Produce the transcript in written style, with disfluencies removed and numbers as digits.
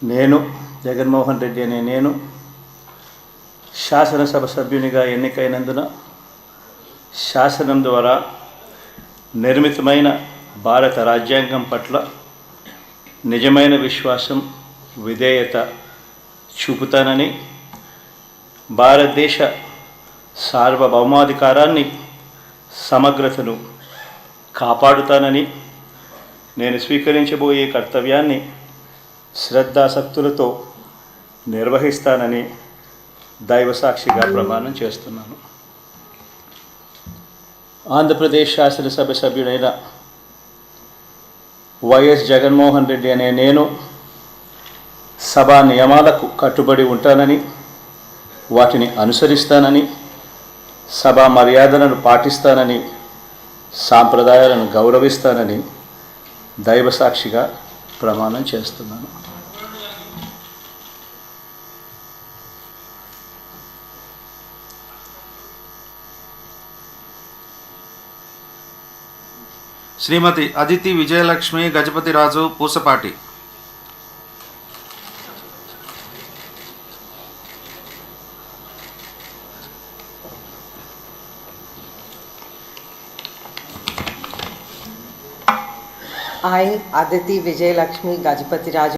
నేను జగన్మోహన్ రెడ్డి అనే నేను శాసనసభ సభ్యునిగా ఎన్నికైనందున శాసనం ద్వారా నిర్మితమైన భారత రాజ్యాంగం పట్ల నిజమైన విశ్వాసం, విధేయత చూపుతానని, భారతదేశ సార్వభౌమాధికారాన్ని, సమగ్రతను కాపాడుతానని, నేను స్వీకరించబోయే కర్తవ్యాన్ని శ్రద్ధాసక్తులతో నిర్వహిస్తానని దైవసాక్షిగా ప్రమాణం చేస్తున్నాను. ఆంధ్రప్రదేశ్ శాసనసభ సభ్యుడైన వైఎస్ జగన్మోహన్ రెడ్డి అనే నేను సభా నియమాలకు కట్టుబడి ఉంటానని, వాటిని అనుసరిస్తానని, సభా మర్యాదలను పాటిస్తానని, సాంప్రదాయాలను గౌరవిస్తానని దైవసాక్షిగా ప్రమాణం చేస్తున్నాను. శ్రీమతి Aditi Vijayalakshmi Gajapathiraju Pusapati. I, Aditi Vijayalakshmi Gajapati Raju.